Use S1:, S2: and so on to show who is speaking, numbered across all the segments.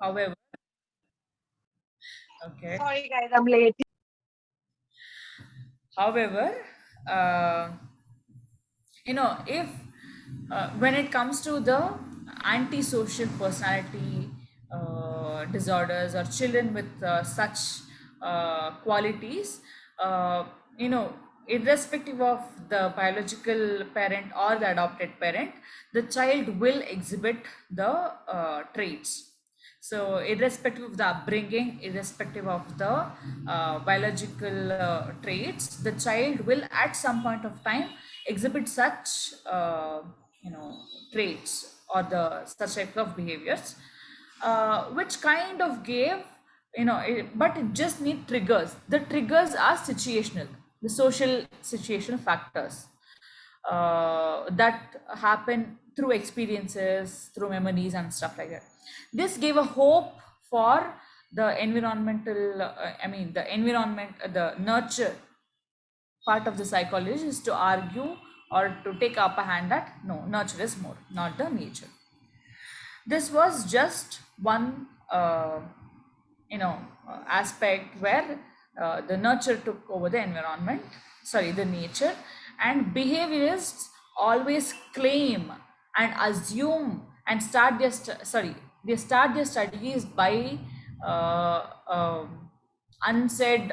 S1: However, okay.
S2: Sorry guys, I'm late.
S1: However, uh, if when it comes to the antisocial personality disorders or children with such qualities, uh, you know, irrespective of the biological parent or the adopted parent, the child will exhibit the traits. So, irrespective of the upbringing, irrespective of the biological traits, the child will at some point of time exhibit such, you know, traits or the such type of behaviors, which kind of gave, but it just need triggers. The triggers are situational, the social situational factors that happen through experiences, through memories and stuff like that. This gave a hope for the environmental, the environment, the nurture part of the psychology is to argue or to take upper hand that no, nurture is more, not the nature. This was just one, aspect where the nurture took over the environment, sorry, the nature, and behaviorists always claim and assume and start their they start their studies by uh, unsaid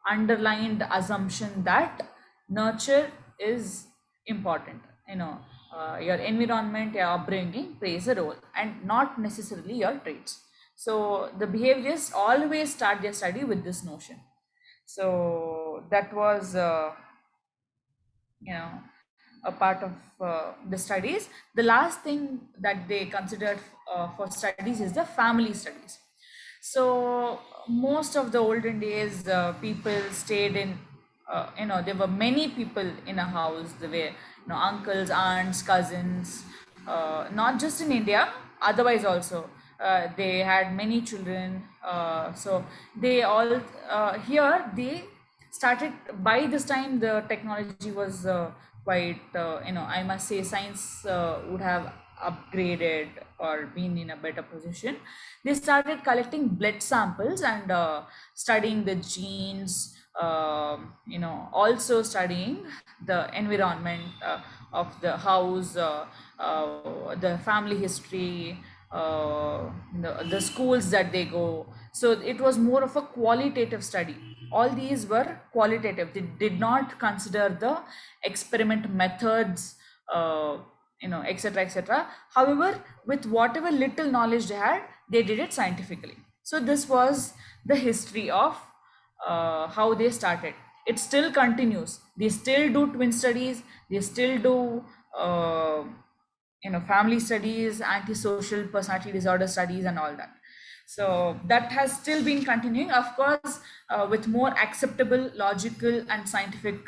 S1: underlined assumption that nurture is important. Your environment, your upbringing plays a role and not necessarily your traits. So the behaviorists always start their study with this notion. So that was you know a part of the studies. The last thing that they considered for studies is the family studies. So most of the olden days, people stayed in, there were many people in a house. There were, uncles, aunts, cousins, not just in India, otherwise also. They had many children. So they all, here they started. By this time the technology was quite, I must say science would have upgraded or been in a better position. They started collecting blood samples and studying the genes, also studying the environment of the house, the family history, the schools that they go. So it was more of a qualitative study. All these were qualitative. They did not consider the experiment methods, etc., etc. However, with whatever little knowledge they had, they did it scientifically. So this was the history of how they started. It still continues. They still do twin studies. They still do family studies, antisocial personality disorder studies, and all that. So that has still been continuing, of course, with more acceptable logical and scientific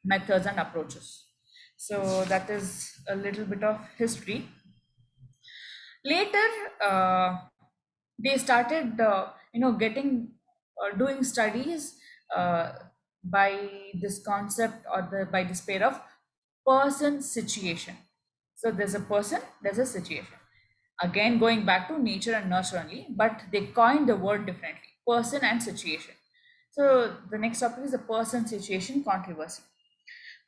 S1: methods and approaches. So that is a little bit of history. Later, they started getting doing studies uh, by this concept or by this pair of person situation. So there's a person, there's a situation. Again, going back to nature and nurture only, but they coined the word differently: person and situation. So the next topic is the person situation controversy.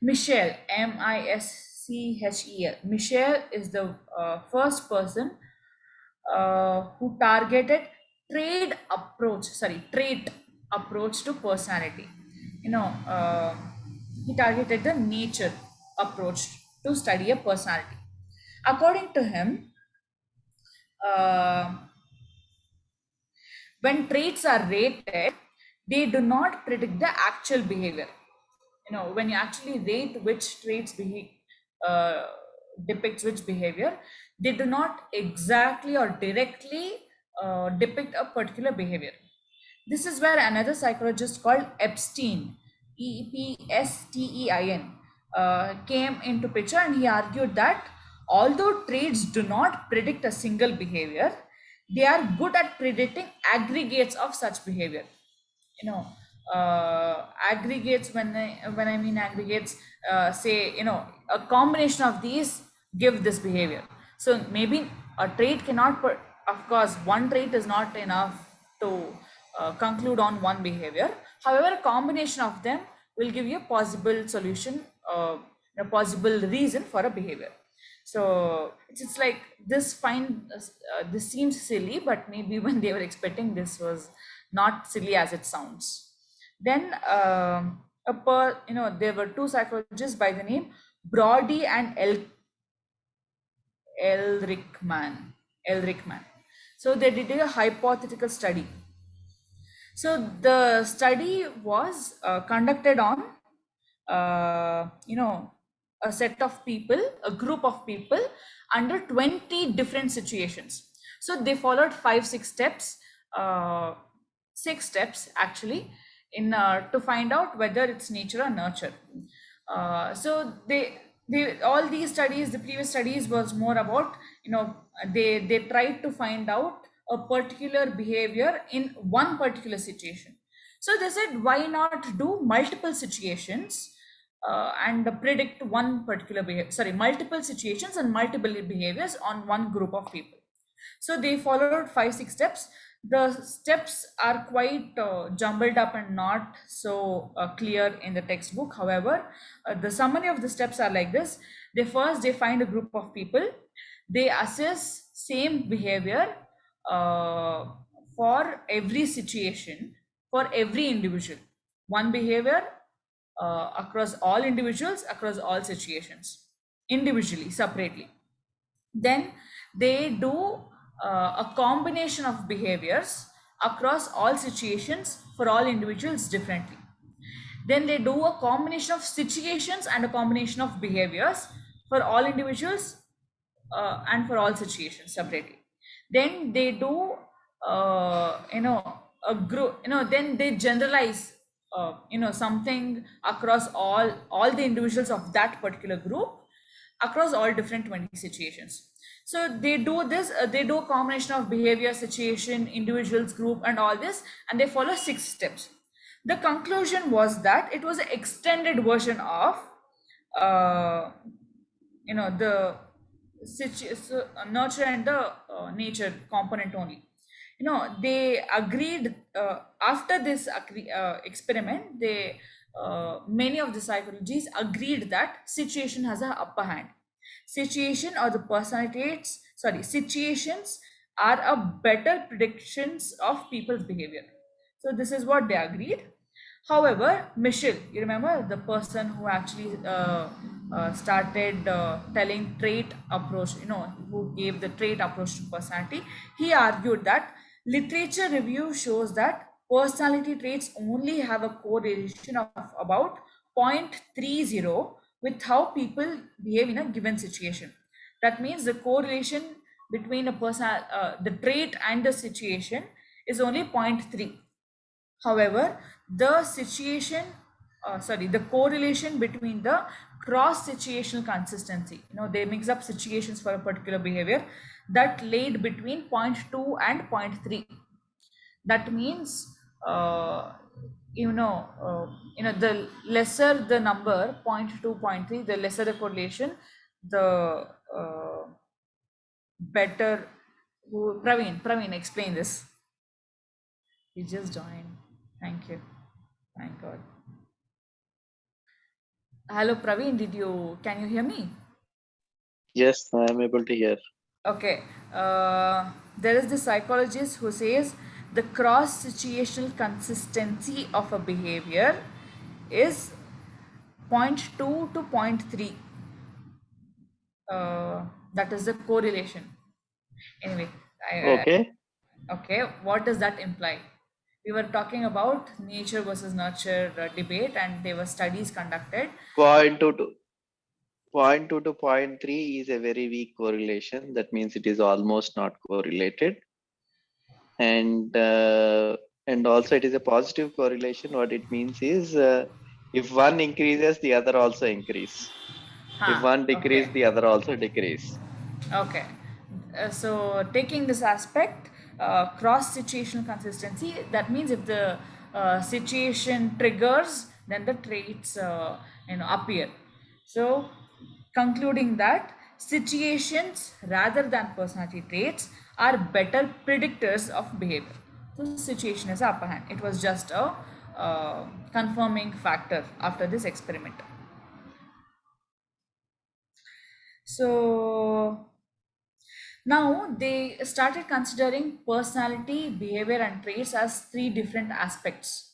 S1: Michel, Mischel. Michel is the first person who targeted trait approach to personality. He targeted the nature approach to study a personality. According to him, uh, when traits are rated, they do not predict the actual behavior. When you actually rate which traits uh, depicts which behavior, they do not exactly or directly depict a particular behavior. This is where another psychologist called Epstein, Epstein, came into picture, and he argued that although traits do not predict a single behavior, they are good at predicting aggregates of such behavior. Aggregates, when I mean aggregates, say, a combination of these give this behavior. So maybe a trait cannot Of course, one trait is not enough to conclude on one behavior. However, a combination of them will give you a possible solution, a possible reason for a behavior. So it's like this. This seems silly, but maybe when they were expecting, this was not silly as it sounds. Then there were two psychologists by the name Brody and Elrichman. Elrichman. So they did a hypothetical study. So the study was conducted on, a set of people, a group of people under 20 different situations. So they followed 5, 6 steps, 6 steps actually, in to find out whether it's nature or nurture. So they all these studies, the previous studies was more about, they tried to find out a particular behavior in one particular situation. So they said, why not do multiple situations and predict one particular behavior, sorry, multiple situations and multiple behaviors on one group of people. So they followed 5, 6 steps. The steps are quite jumbled up and not so clear in the textbook. However, the summary of the steps are like this. They find a group of people. They assess same behavior uh, for every situation, for every individual. One behavior across all individuals, across all situations, individually, separately. Then they do a combination of behaviors across all situations for all individuals differently. Then they do a combination of situations and a combination of behaviors for all individuals and for all situations separately. Then they do a group, then they generalize something across all the individuals of that particular group across all different 20 situations. So they do this, they do a combination of behavior, situation, individuals, group, and all this, and they follow 6 steps. The conclusion was that it was an extended version of the nurture and the nature component only. They agreed after this experiment. They Many of the psychologists agreed that situation has a upper hand. Situation or the personality traits, sorry, situations are a better predictions of people's behavior. So this is what they agreed. However, Michel, you remember the person who actually started telling trait approach, who gave the trait approach to personality, he argued that literature review shows that personality traits only have a correlation of about 0.30 with how people behave in a given situation. That means the correlation between the trait and the situation is only 0.3. However, the correlation between the cross situational consistency, they mix up situations for a particular behavior, that laid between zero point 0.2 and 0.3. That means, the lesser the number, 0.2, 0.3, the lesser the correlation, the better. Praveen, explain this. He just joined. Thank you. Thank God. Hello, Praveen. Can you hear me?
S2: Yes, I am able to hear.
S1: Okay. There is the psychologist who says the cross situational consistency of a behavior is 0.2 to 0.3. That is the correlation. Anyway,
S2: Okay.
S1: okay, what does that imply? We were talking about nature versus nurture debate, and there were studies conducted.
S2: Point two to point two to point three is a very weak correlation. That means it is almost not correlated, and also it is a positive correlation. What it means is, if one increases, the other also increase. If
S1: Huh,
S2: one decrease,
S1: okay.
S2: the other also decrease.
S1: Okay. So taking this aspect, cross situational consistency, that means if the situation triggers, then the traits appear. So concluding that situations rather than personality traits are better predictors of behavior. So situation is upper hand. It was just a confirming factor after this experiment. So now they started considering personality, behavior, and traits as three different aspects.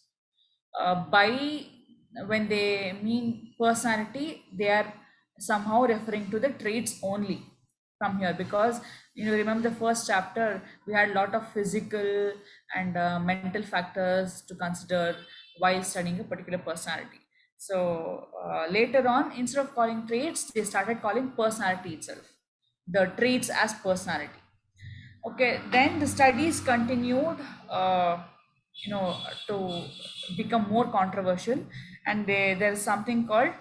S1: By when they mean personality, they are somehow referring to the traits only from here, because remember the first chapter we had a lot of physical and mental factors to consider while studying a particular personality. So later on, instead of calling traits, they started calling personality itself, the traits as personality. Okay, then the studies continued, uh, you know, to become more controversial, and there's something called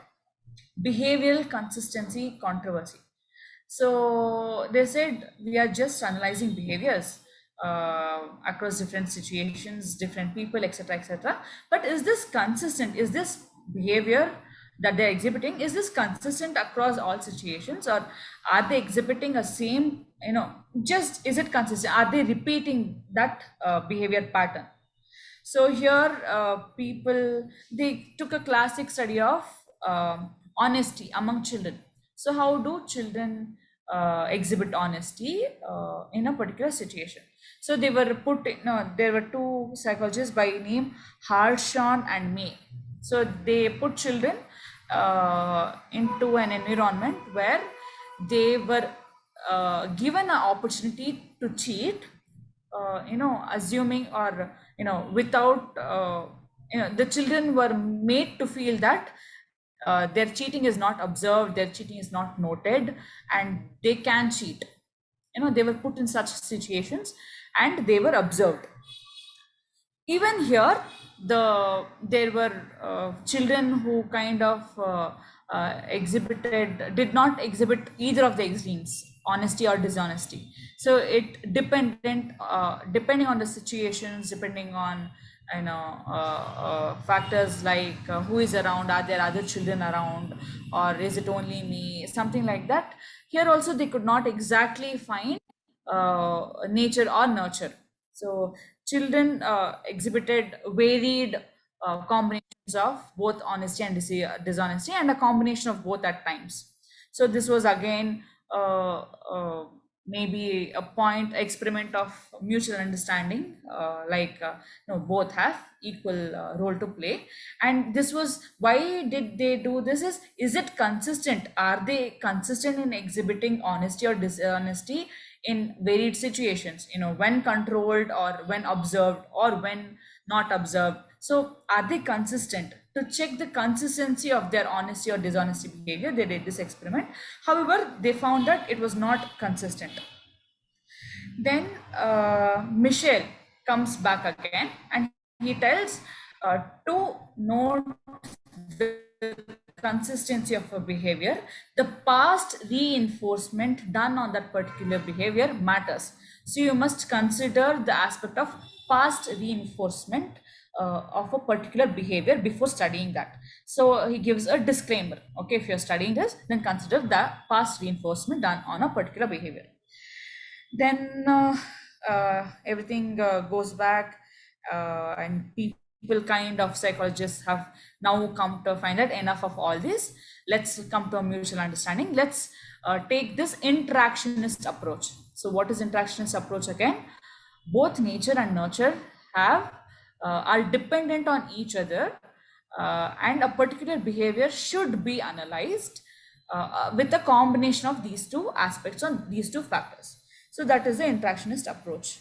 S1: behavioral consistency controversy. So they said we are just analyzing behaviors across different situations, different people, etc., etc. But is this consistent? Is this behavior that they're exhibiting, is this consistent across all situations, or are they exhibiting a same? Just is it consistent? Are they repeating that behavior pattern? So here, people, they took a classic study of honesty among children. So how do children exhibit honesty in a particular situation? So they were there were two psychologists by name Harshon and May. So they put children into an environment where they were given an opportunity to cheat, assuming, or without, the children were made to feel that their cheating is not observed, their cheating is not noted, and they can cheat. They were put in such situations and they were observed. Even here, there were children who kind of did not exhibit either of the extremes, honesty or dishonesty. So it depending on the situations, depending on factors like who is around, are there other children around, or is it only me, something like that. Here also they could not exactly find nature or nurture. So children exhibited varied combinations of both honesty and dishonesty, and a combination of both at times. So this was again maybe a point experiment of mutual understanding, both have equal role to play. And this was, why did they do this, is it consistent, are they consistent in exhibiting honesty or dishonesty in varied situations, when controlled or when observed or when not observed. So are they consistent? To check the consistency of their honesty or dishonesty behavior, they did this experiment. However, they found that it was not consistent. Then Michel comes back again and he tells, to note the consistency of a behavior, the past reinforcement done on that particular behavior matters. So you must consider the aspect of past reinforcement of a particular behavior before studying that. So he gives a disclaimer. Okay, if you're studying this, then consider the past reinforcement done on a particular behavior. Then everything goes back, and people kind of psychologists have now come to find that enough of all this, let's come to a mutual understanding, let's take this interactionist approach. So what is interactionist approach again? Both nature and nurture have are dependent on each other, and a particular behavior should be analyzed with a combination of these two aspects, on these two factors. So that is the interactionist approach.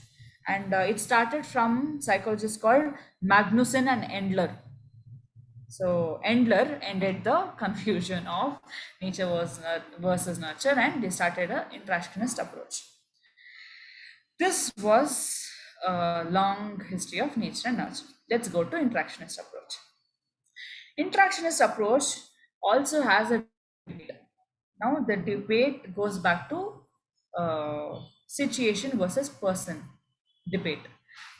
S1: And it started from psychologists called Magnuson and Endler. So Endler ended the confusion of nature versus nurture, and they started an interactionist approach. This was a long history of nature and nurture. Let's go to interactionist approach. Interactionist approach also has a debate. Now the debate goes back to situation versus person debate.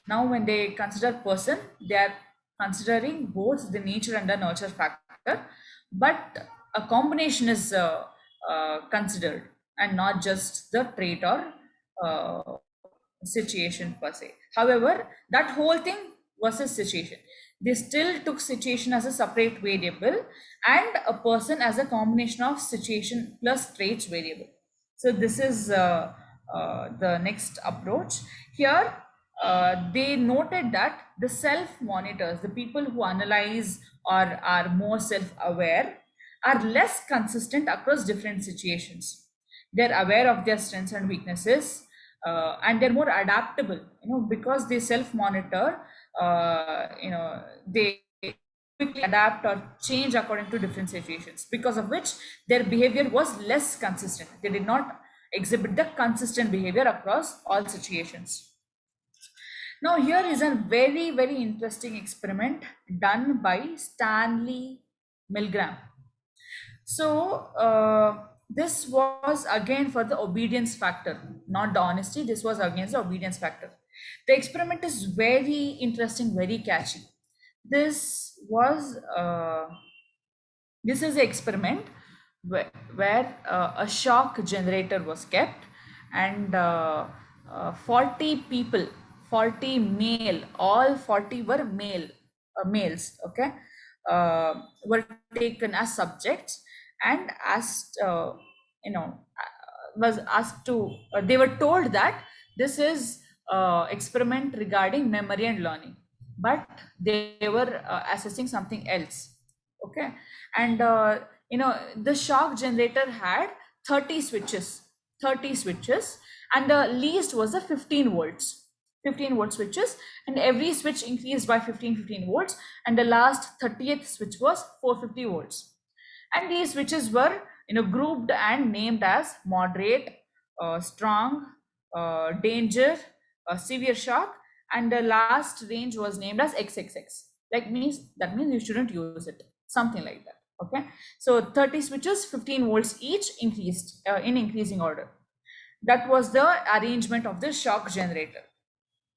S1: Now when they consider person, they are considering both the nature and the nurture factor, but a combination is considered, and not just the trait or situation per se. However, that whole thing was a situation. They still took situation as a separate variable and a person as a combination of situation plus traits variable. So this is the next approach. Here, they noted that the self monitors, the people who analyze or are more self aware, are less consistent across different situations. They're aware of their strengths and weaknesses, and they're more adaptable, because they self monitor. They quickly adapt or change according to different situations, because of which their behavior was less consistent. They did not exhibit the consistent behavior across all situations. Now, here is a very, very interesting experiment done by Stanley Milgram. So, this was again for the obedience factor, not the honesty. This was against the obedience factor. The experiment is very interesting, very catchy. This was this is an experiment where a shock generator was kept, and 40 people, 40 male, all 40 were males, okay, were taken as subjects and asked, was asked to, they were told that this is experiment regarding memory and learning, but they were assessing something else. Okay. And the shock generator had 30 switches, 30 switches, and the least was a 15 volts, 15 volt switches, and every switch increased by 15 volts, and the last 30th switch was 450 volts. And these switches were grouped and named as moderate, strong, danger, severe shock, and the last range was named as XXX. That means you shouldn't use it, something like that. Okay, so 30 switches, 15 volts each, increased in increasing order. That was the arrangement of the shock generator.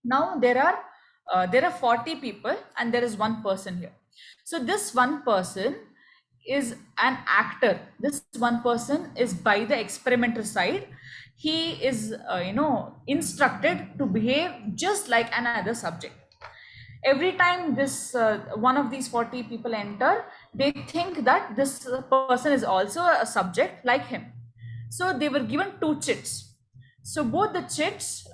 S1: Now there are 40 people and there is one person here. So this one person is an actor. This one person is by the experimenter side. He is instructed to behave just like another subject. Every time this one of these 40 people enter, they think that this person is also a subject like him. So they were given two chits. So both the chits,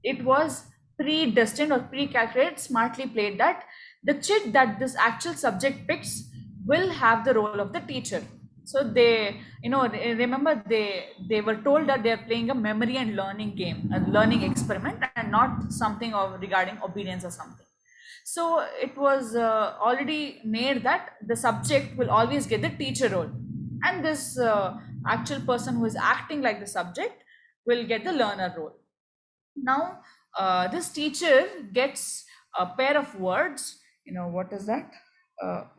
S1: it was predestined or pre-calculated, smartly played, that the chit that this actual subject picks will have the role of the teacher. So they, remember, they were told that they are playing a memory and learning game, a learning experiment, and not something of regarding obedience or something. So it was already made that the subject will always get the teacher role, and this actual person who is acting like the subject will get the learner role. Now, this teacher gets a pair of words. What is that?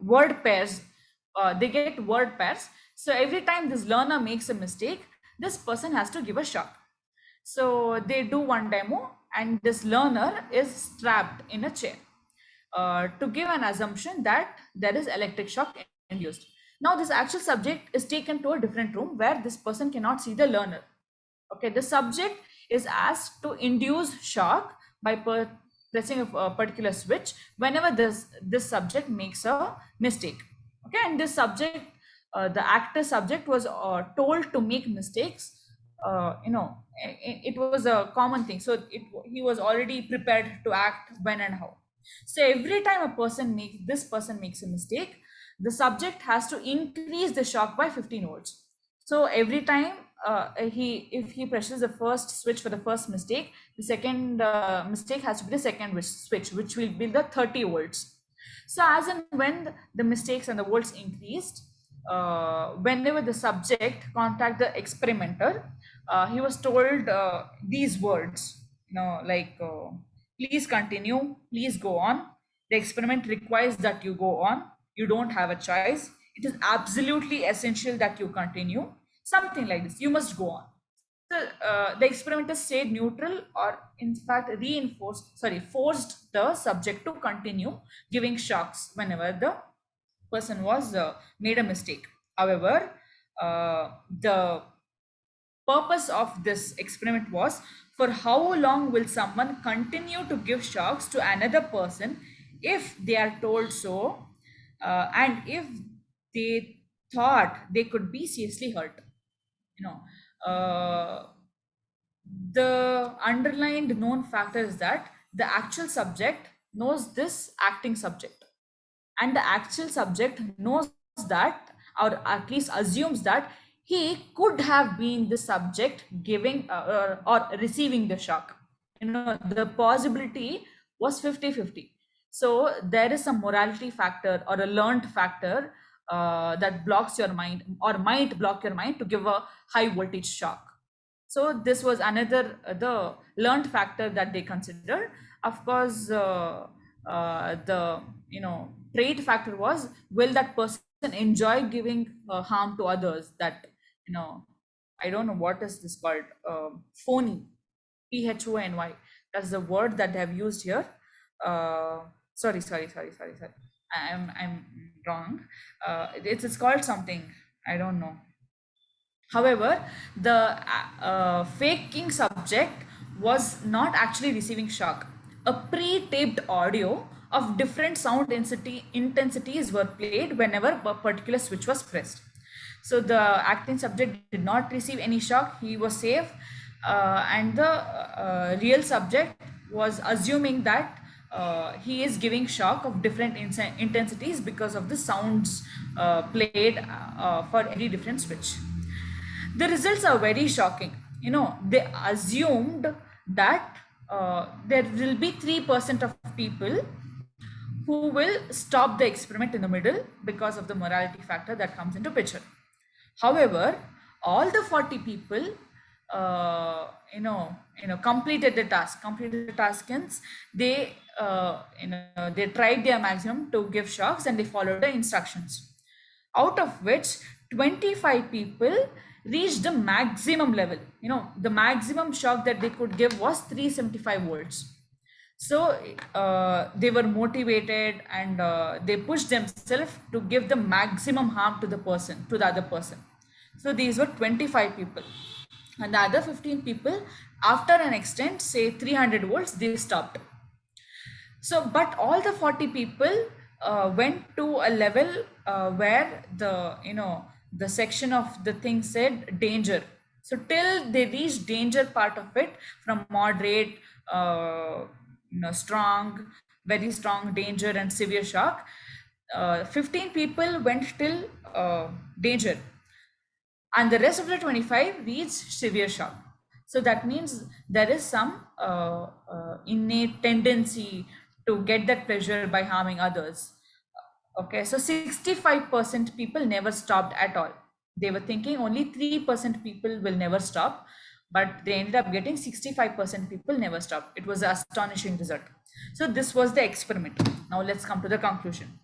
S1: Word pairs. They get word pairs. So every time this learner makes a mistake, this person has to give a shock. So they do one demo, and this learner is strapped in a chair to give an assumption that there is electric shock induced. Now, this actual subject is taken to a different room where this person cannot see the learner. Okay, the subject is asked to induce shock by pressing a particular switch whenever this subject makes a mistake. Okay, and this subject, the actor subject, was told to make mistakes. It was a common thing, so he was already prepared to act when and how. So every time this person makes a mistake, the subject has to increase the shock by 15 volts. So every time if he presses the first switch for the first mistake, the second mistake has to be the second switch, which will be the 30 volts. So as and when the mistakes and the volts increased, whenever the subject contact the experimenter, he was told these words, like please continue, please go on. The experiment requires that you go on. You don't have a choice. It is absolutely essential that you continue. Something like this. You must go on. The experimenter stayed neutral, or in fact forced the subject to continue giving shocks whenever the person was made a mistake. However, the purpose of this experiment was For how long will someone continue to give shocks to another person if they are told so, and if they thought they could be seriously hurt? You know, the underlined known factor is that the actual subject knows this acting subject, and the actual subject knows that, or at least assumes that, he could have been the subject giving or receiving the shock. The possibility was 50-50. So there is some morality factor or a learned factor that blocks your mind or might block your mind to give a high voltage shock. So this was another the learned factor that they considered. Of course, the trait factor was, will that person enjoy giving harm to others? That you know I don't know what is this called, phony, phony. That's the word that they have used here. Sorry. I'm wrong. It's called something, I don't know. However, the faking subject was not actually receiving shock. A pre-taped audio of different sound intensities were played whenever a particular switch was pressed. So the acting subject did not receive any shock, he was safe, and the real subject was assuming that he is giving shock of different intensities because of the sounds played for every different switch. The results are very shocking. They assumed that there will be 3% of people who will stop the experiment in the middle because of the morality factor that comes into picture. However, all the 40 people completed the task means they tried their maximum to give shocks and they followed the instructions, out of which 25 people reached the maximum level. The maximum shock that they could give was 375 volts. So they were motivated and they pushed themselves to give the maximum harm to the other person. So these were 25 people, and the other 15 people, after an extent, say 300 volts, they stopped. So, but all the 40 people went to a level where the section of the thing said danger. So till they reached danger part of it, from moderate, strong, very strong, danger, and severe shock, 15 people went till danger, and the rest of the 25 reached severe shock. So that means there is some innate tendency to get that pleasure by harming others. Okay, so 65% people never stopped at all. They were thinking only 3% people will never stop, but they ended up getting 65% people never stop. It was an astonishing result. So this was the experiment. Now let's come to the conclusion.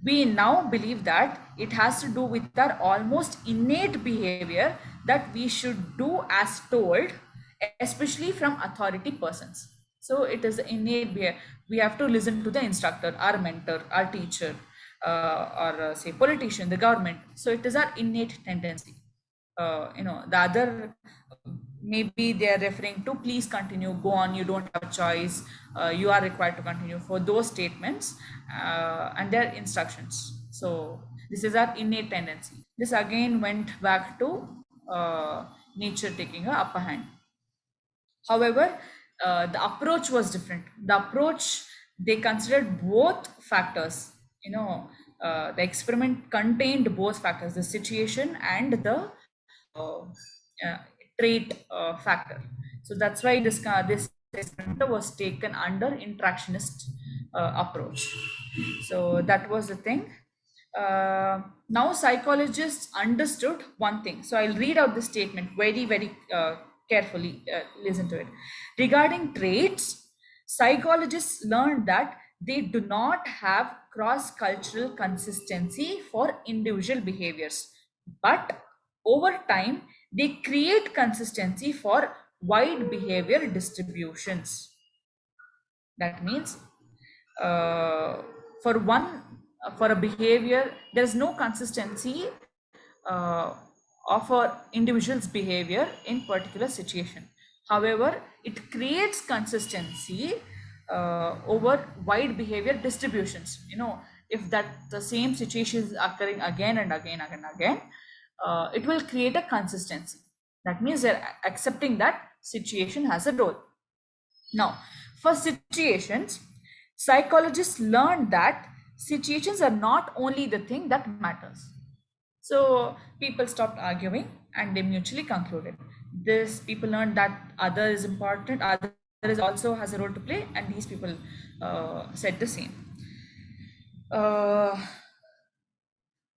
S1: We now believe that it has to do with our almost innate behavior that we should do as told, especially from authority persons. So it is innate behavior. We have to listen to the instructor, our mentor, our teacher, or say politician, the government. So it is our innate tendency. The other, maybe they are referring to please continue, go on, you don't have a choice, you are required to continue, for those statements and their instructions. So this is our innate tendency. This again went back to nature taking a upper hand. However, the approach was different. The approach, they considered both factors. The experiment contained both factors, the situation and the trait factor. So that's why this experiment was taken under interactionist approach. So that was the thing. Now psychologists understood one thing. So I'll read out the statement very carefully. Listen to it. Regarding traits, psychologists learned that they do not have cross-cultural consistency for individual behaviors, but over time they create consistency for wide behavior distributions. That means for a behavior, there's no consistency of an individual's behavior in particular situation. However, it creates consistency over wide behavior distributions. If that the same situation is occurring again and again and again, it will create a consistency. That means they're accepting that situation has a role. Now, for situations, psychologists learned that situations are not only the thing that matters. So people stopped arguing and they mutually concluded. This people learned that other is important, other is also has a role to play, and these people said the same.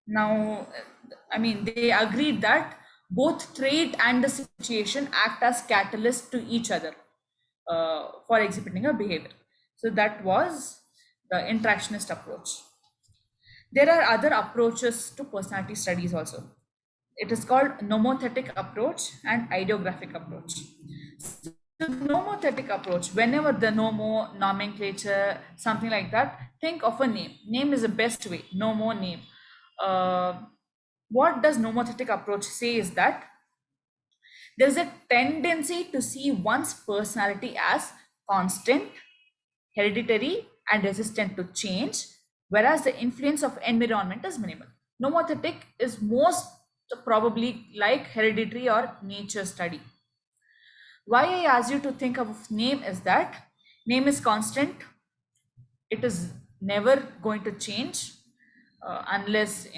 S1: Now, I mean, they agreed that both trait and the situation act as catalysts to each other for exhibiting a behavior. So that was the interactionist approach. There are other approaches to personality studies also. It is called Nomothetic Approach and Ideographic Approach. The Nomothetic Approach, whenever the nomo, nomenclature, something like that, think of a name. Name is the best way. Nomo, name. What does Nomothetic Approach say is that there's a tendency to see one's personality as constant, hereditary, and resistant to change, whereas the influence of environment is minimal. Nomothetic is most probably like hereditary or nature study. Why I asked you to think of name is that name is constant. It is never going to change unless,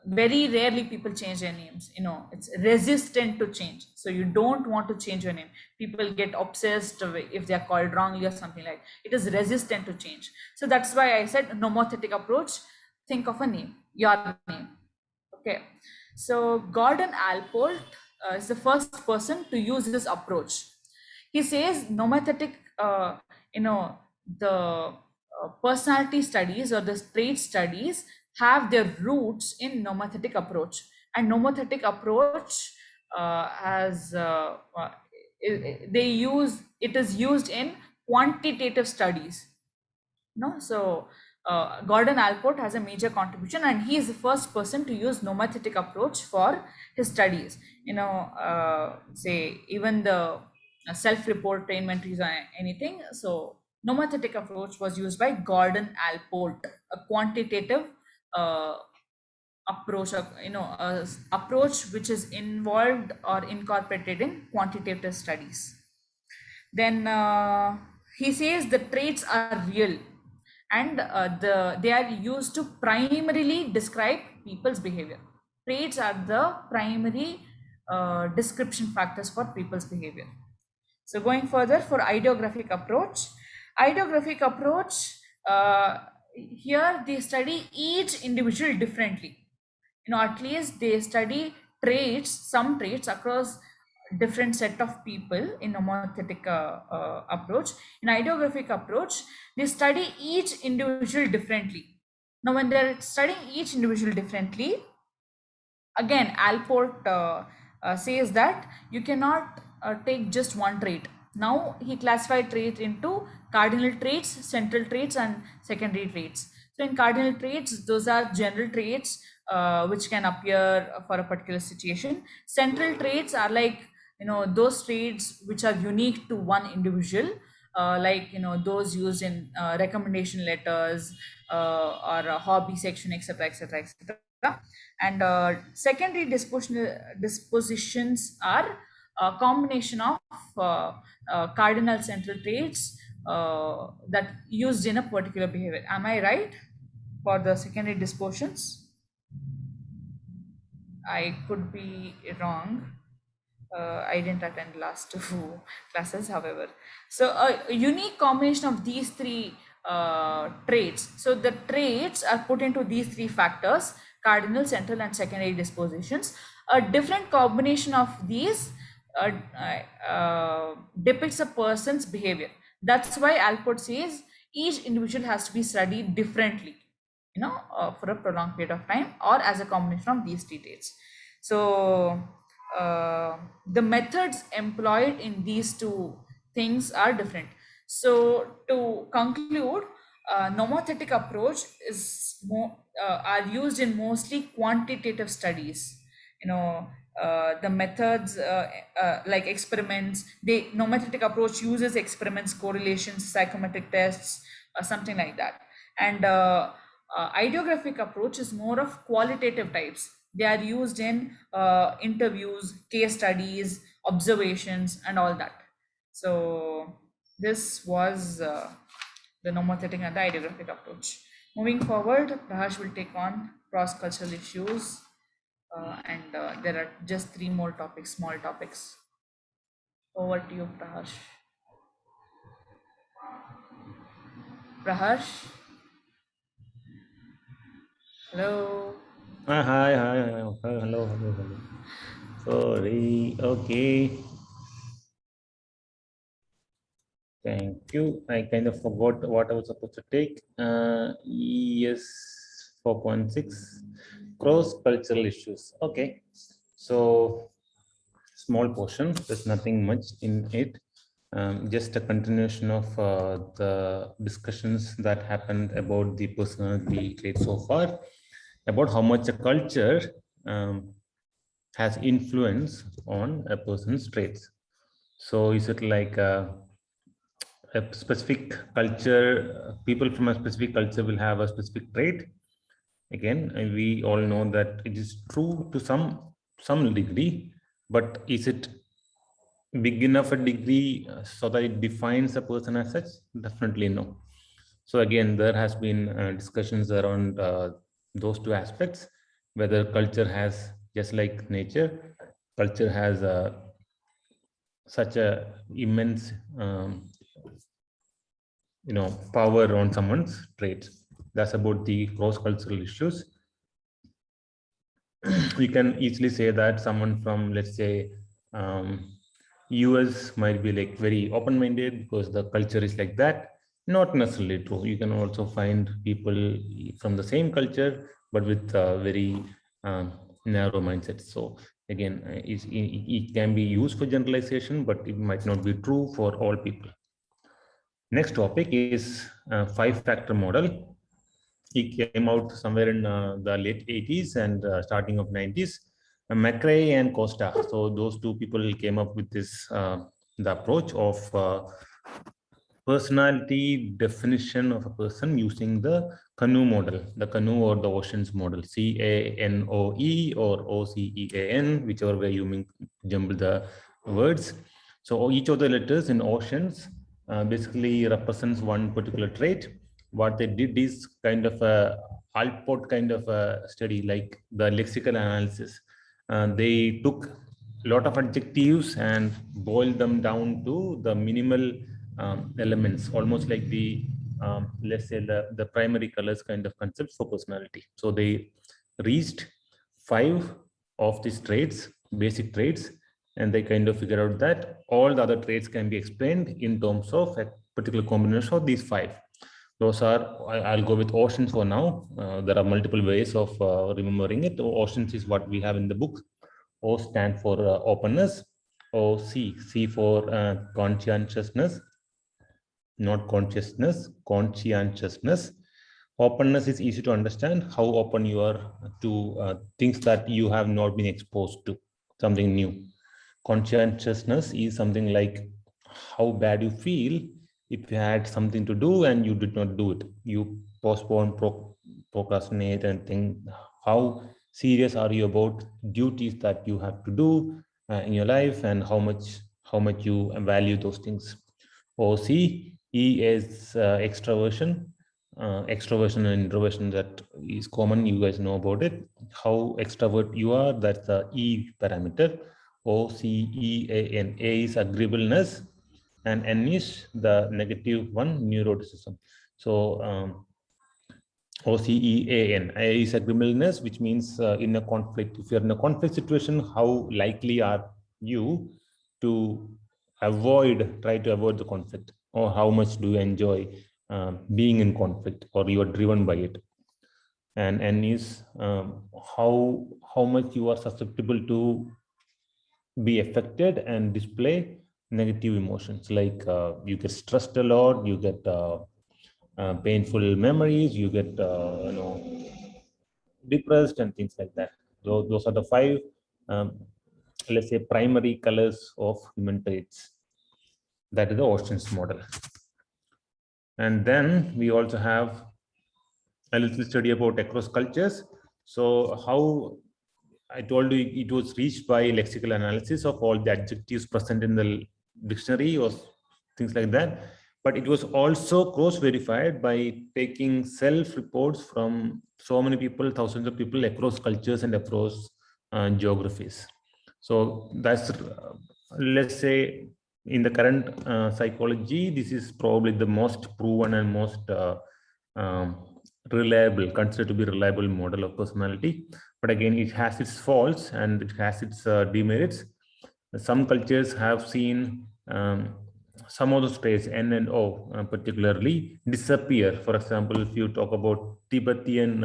S1: very rarely people change their names. It's resistant to change. So you don't want to change your name. People get obsessed if they are called wrongly or something like. It is resistant to change. So that's why I said nomothetic approach. Think of a name, your name. Okay. So Gordon Allport is the first person to use this approach. He says nomothetic, the personality studies or the trait studies have their roots in nomothetic approach, and nomothetic approach has it is used in quantitative studies. So Gordon Allport has a major contribution, and he is the first person to use nomothetic approach for his studies. Say even the self-report inventories or anything. So nomothetic approach was used by Gordon Allport, a quantitative approach, approach which is involved or incorporated in quantitative studies. Then he says the traits are real, and they are used to primarily describe people's behavior. Traits are the primary description factors for people's behavior. So going further, for ideographic approach, here they study each individual differently. At least they study some traits across different set of people in nomothetic approach. In ideographic approach, they study each individual differently. Now, when they're studying each individual differently, again, Allport says that you cannot take just one trait. Now, he classified traits into cardinal traits, central traits, and secondary traits. So, in cardinal traits, those are general traits which can appear for a particular situation. Central traits are like, those traits which are unique to one individual, like, those used in recommendation letters or hobby section, etc., etc., etc. And secondary dispositions are a combination of cardinal central traits that used in a particular behavior. Am I right for the secondary dispositions? I could be wrong. I didn't attend last two classes, however. So a unique combination of these three traits. So the traits are put into these three factors: cardinal, central, and secondary dispositions. A different combination of these depicts a person's behavior. That's why Allport says each individual has to be studied differently, for a prolonged period of time, or as a combination of these three traits. So the methods employed in these two things are different. So to conclude, nomothetic approach is are used in mostly quantitative studies. the methods like experiments. Nomothetic approach uses experiments, correlations, psychometric tests, something like that. And ideographic approach is more of qualitative types. They are used in interviews, case studies, observations, and all that. So this was the nomothetic and the ideographic approach. Moving forward, Prahash will take on cross-cultural issues, and there are just three more topics, small topics. Over to you, Prahash. Prahash, hello.
S3: Hi. Hello. Sorry. Okay. Thank you. I kind of forgot what I was supposed to take. Yes, 4.6 cross-cultural issues. Okay. So small portion. There's nothing much in it. Just a continuation of the discussions that happened about the personality traits so far, about how much a culture has influence on a person's traits. So is it like a specific culture, people from a specific culture will have a specific trait? Again, we all know that it is true to some degree, but is it big enough a degree so that it defines a person as such? Definitely no. So again, there has been discussions around those two aspects, whether culture has, just like nature, culture has such a immense power on someone's traits. That's about the cross-cultural issues. We can easily say that someone from, let's say, US might be like very open-minded because the culture is like that. Not necessarily true. You can also find people from the same culture but with very narrow mindsets. So again, it can be used for generalization, but it might not be true for all people. Next topic is five-factor model. It came out somewhere in the late 80s and starting of 90s. McRae and Costa. So those two people came up with this the approach of personality definition of a person using the canoe model, the canoe or the oceans model, CANOE or OCEAN, whichever way you jumble the words. So each of the letters in oceans basically represents one particular trait. What they did is kind of a Alport kind of a study, like the lexical analysis. They took a lot of adjectives and boiled them down to the minimal elements, almost like the let's say the primary colors kind of concept for personality. So they reached five of these traits, basic traits, and they kind of figured out that all the other traits can be explained in terms of a particular combination of these five. Those are, I'll go with oceans for now. There are multiple ways of remembering it. Oceans is what we have in the book. O stand for openness. C for conscientiousness, not consciousness, conscientiousness. Openness is easy to understand, how open you are to things that you have not been exposed to, something new. Conscientiousness is something like how bad you feel if you had something to do and you did not do it. You postpone, procrastinate, and think how serious are you about duties that you have to do in your life, and how much you value those things. OC E is extraversion. Extroversion and introversion, that is common, you guys know about it. How extrovert you are, that's the E parameter. OCEAN. A is agreeableness and N is the negative one, neuroticism. So OCEAN. A is agreeableness, which means in a conflict. If you're in a conflict situation, how likely are you to try to avoid the conflict, or how much do you enjoy being in conflict, or you are driven by it? And N is how much you are susceptible to be affected and display negative emotions, like you get stressed a lot, you get painful memories, you get depressed and things like that. So those are the five let's say, primary colors of human traits. That is the Oceans model. And then we also have a little study about across cultures. So how I told you it was reached by lexical analysis of all the adjectives present in the dictionary or things like that. But it was also cross-verified by taking self-reports from so many people, thousands of people across cultures and across geographies. So that's, let's say, in the current psychology, this is probably the most proven and most reliable, considered to be reliable model of personality. But again, it has its faults and it has its demerits. Some cultures have seen some of the traits, N and O, particularly disappear. For example, if you talk about Tibetan,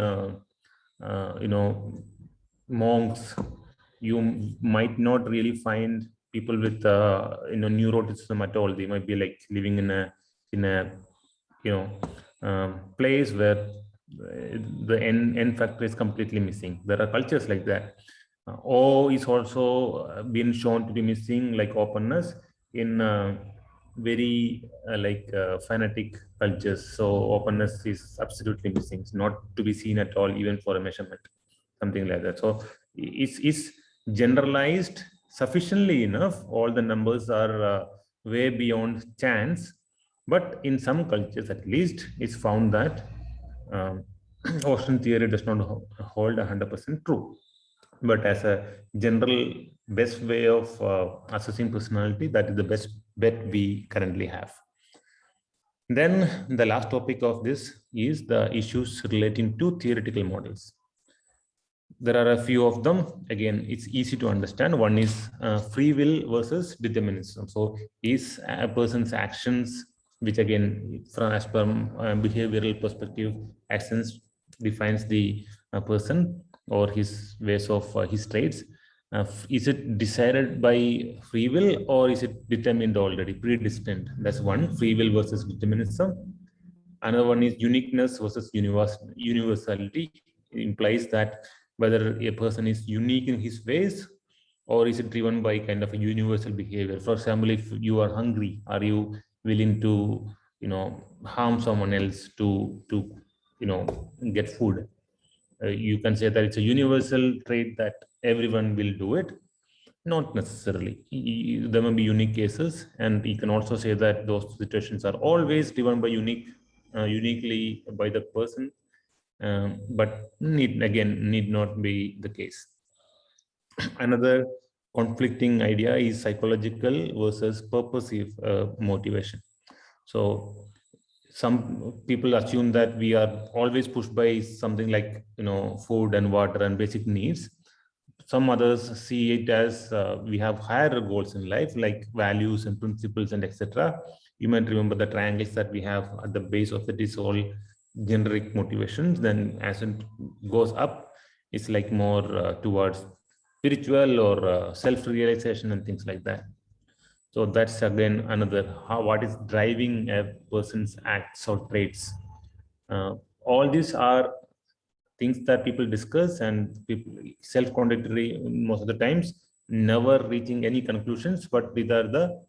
S3: monks, you might not really find people with neuroticism at all. They might be like living in a place where the N factor is completely missing. There are cultures like that. O is also been shown to be missing, like openness, in very fanatic cultures. So openness is absolutely missing. It's not to be seen at all, even for a measurement, something like that. So it's generalized sufficiently enough. All the numbers are way beyond chance. But in some cultures, at least, it's found that ocean theory does not hold 100% true. But as a general best way of assessing personality, that is the best bet we currently have. Then the last topic of this is the issues relating to theoretical models. There are a few of them. Again, it's easy to understand. One is free will versus determinism. So is a person's actions, which again, from as per behavioral perspective, actions defines the person or his ways of his traits. Is it decided by free will or is it determined already, predestined? That's one, free will versus determinism. Another one is uniqueness versus universality. It implies that whether a person is unique in his ways or is it driven by kind of a universal behavior. For example, if you are hungry, are you willing to harm someone else to get food? You can say that it's a universal trait that everyone will do it. Not necessarily. There may be unique cases, and you can also say that those situations are always driven by uniquely by the person, but need not be the case. Another conflicting idea is psychological versus purposive motivation. So some people assume that we are always pushed by something like food and water and basic needs. Some others see it as we have higher goals in life, like values and principles and etc. You might remember the triangles that we have at the base of it is all generic motivations. Then as it goes up, it's like more towards spiritual or self-realization and things like that. So that's again another, what is driving a person's acts or traits. All these are things that people discuss and people self-contradictory most of the times, never reaching any conclusions, but these are the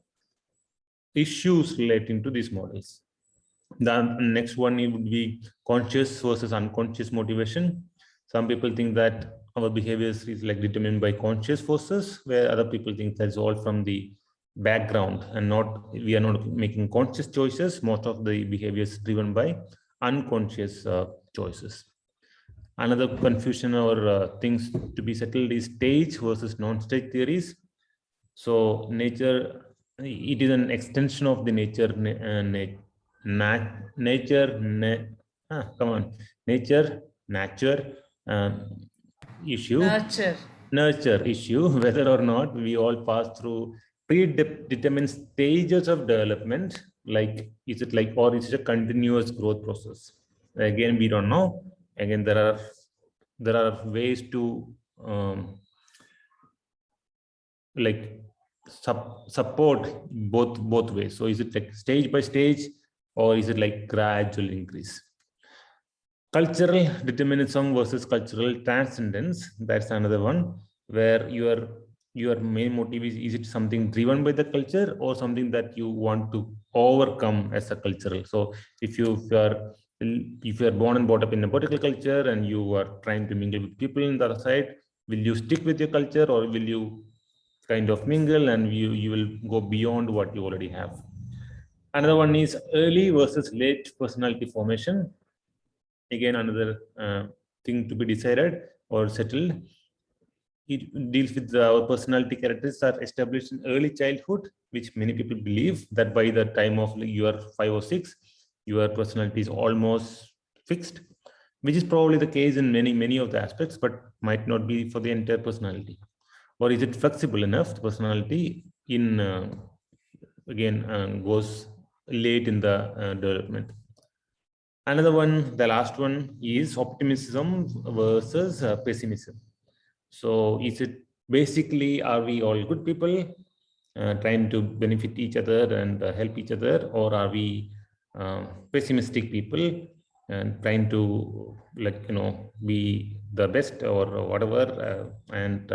S3: issues relating to these models. The next one would be conscious versus unconscious motivation. Some people think that our behaviors is like determined by conscious forces, where other people think that's all from the background and we are not making conscious choices. Most of the behaviors driven by unconscious choices. Another confusion or things to be settled is stage versus nature theories. So nature, it is an extension of the nature issue. Nurture issue, whether or not we all pass through predetermined stages of development, like is it like, or is it a continuous growth process? Again, we don't know. Again, there are ways to like support both ways. So is it like stage by stage or is it like gradual increase? Cultural determinism versus cultural transcendence, that's another one, where your main motive is it something driven by the culture or something that you want to overcome as a cultural? So if you are born and brought up in a particular culture and you are trying to mingle with people in the other side, will you stick with your culture or will you kind of mingle and you will go beyond what you already have? Another one is early versus late personality formation. Again, another thing to be decided or settled. It deals with our personality characteristics are established in early childhood, which many people believe that by the time of you are 5 or 6, your personality is almost fixed, which is probably the case in many of the aspects, but might not be for the entire personality. Or is it flexible enough? The personality in again goes late in the development. Another one, the last one, is optimism versus pessimism. So is it basically, are we all good people trying to benefit each other and help each other, or are we pessimistic people and trying to be the best or whatever and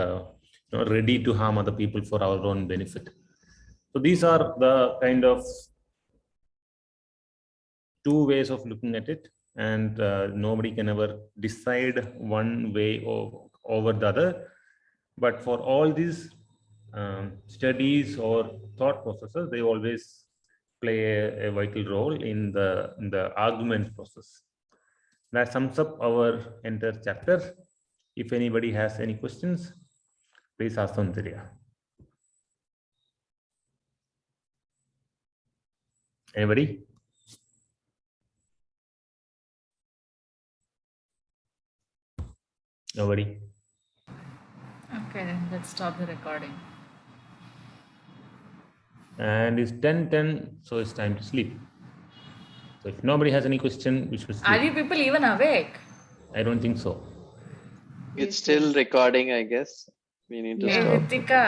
S3: ready to harm other people for our own benefit? So these are the kind of two ways of looking at it, and nobody can ever decide one way over the other. But for all these studies or thought processes, they always play a vital role in the argument process. That sums up our entire chapter. If anybody has any questions, please ask Soundarya. Anybody? Nobody?
S1: Okay, then let's stop the recording.
S3: And it's 10:10, so it's time to sleep. So if nobody has any question, we should sleep.
S1: Are you people even awake?
S3: I don't think so.
S2: It's still recording, I guess. We need to
S1: Hey,
S2: stop.
S1: Ritika.